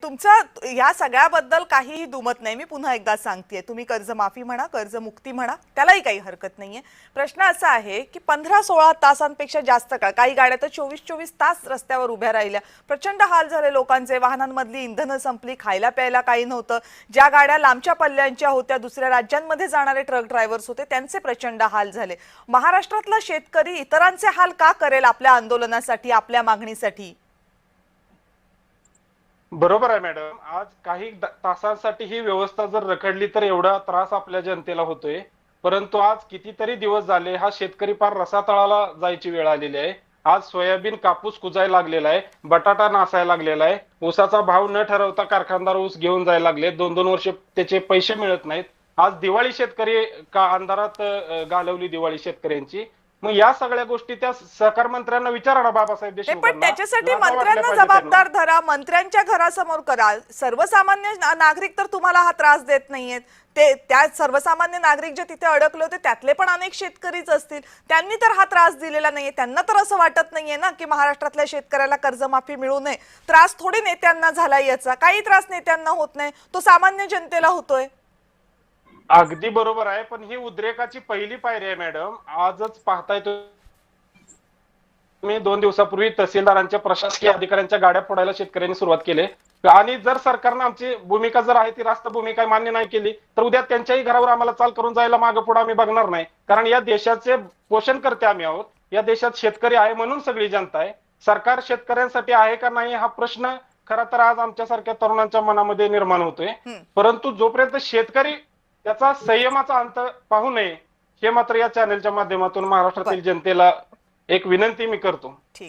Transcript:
तुमचा या सगळ्याबद्दल काहीही दुमत नाही. मी पुन्हा एकदा सांगतेय, तुम्ही कर्जमाफी म्हणा, कर्जमुक्ती म्हणा, त्यालाही काही हरकत नाहीये. प्रश्न असा आहे की 15-16 तासांपेक्षा जास्त काळ, काही गाड्या तर 24-24 तास रस्त्यावर उभ्या राहिल्या. प्रचंड हाल झाले लोकांचे. वाहनांमधली इंधनं संपली, खायला प्यायला काही नव्हतं. ज्या गाड्या लांबच्या पल्ल्यांच्या होत्या, दुसऱ्या राज्यांमध्ये जाणारे ट्रक ड्रायव्हर्स होते, त्यांचे प्रचंड हाल झाले. महाराष्ट्रातला शेतकरी इतरांचे हाल का करेल आपल्या आंदोलनासाठी, आपल्या मागणीसाठी? बरोबर आहे मॅडम. आज काही तासांसाठी ही व्यवस्था जर रखडली तर एवढा त्रास आपल्या जनतेला होतोय. परंतु आज कितीतरी दिवस झाले हा शेतकरी पार रसातळाला जायची वेळ आलेली आहे. आज सोयाबीन, कापूस कुजायला लागलेला आहे, बटाटा नासायला लागलेला आहे, ऊसाचा भाव न ठरवता कारखानदार ऊस घेऊन जायला लागले, 2-2 वर्ष त्याचे पैसे मिळत नाहीत. आज दिवाळी शेतकरी का अंधारात घालवली दिवाळी शेतकऱ्यांची. मग या सगळ्या गोष्टी त्या सहकार मंत्र्यांना विचारा ना, बाबासाहेब पण देशमुखांना. त्याच्यासाठी लाजा वाटल्या मंत्र्यांना पाहिजे त्यांना. जबाबदार धरा, मंत्र्यांच्या घरासमोर करा. सर्वसामान्य नागरिक तर तुम्हाला हा त्रास देत नाहीयेत. ते त्या सर्वसामान्य नागरिक जे तिथे अडकले होते त्यातले पण अनेक शेतकरीच असतील. त्यांनी तर हा त्रास दिलेला नाहीये. त्यांना तर असं वाटत नाहीये ना की महाराष्ट्रातल्या शेतकऱ्याला कर्जमाफी मिळू नये. त्रास थोडी नेत्यांना झाला याचा, काही त्रास नेत्यांना होत नाही, तो सामान्य जनतेला होतोय. अगदी बरोबर आहे, पण ही उद्रेकाची पहिली पायरी आहे मॅडम. आजच पाहताय तुम्ही, 2 दिवसापूर्वी तहसीलदारांच्या, प्रशासकीय अधिकाऱ्यांच्या गाड्या फोडायला शेतकऱ्यांनी सुरुवात केली. आणि जर सरकारनं आमची भूमिका जर आहे ती रास्त भूमिका मान्य नाही केली तर उद्या त्यांच्याही घरावर आम्हाला चाल करून जायला मागे पुढे आम्ही बघणार नाही. कारण या देशाचे पोषण करते आम्ही आहोत. या देशात शेतकरी आहे म्हणून सगळी जनता आहे. सरकार शेतकऱ्यांसाठी आहे का नाही हा प्रश्न खरा तर आज आमच्यासारख्या तरुणांच्या मनामध्ये निर्माण होतोय. परंतु जोपर्यंत शेतकरी त्याचा संयमाचा अंत पाहू नये, हे मात्र या चॅनलच्या माध्यमातून महाराष्ट्रातील जनतेला एक विनंती मी करतो.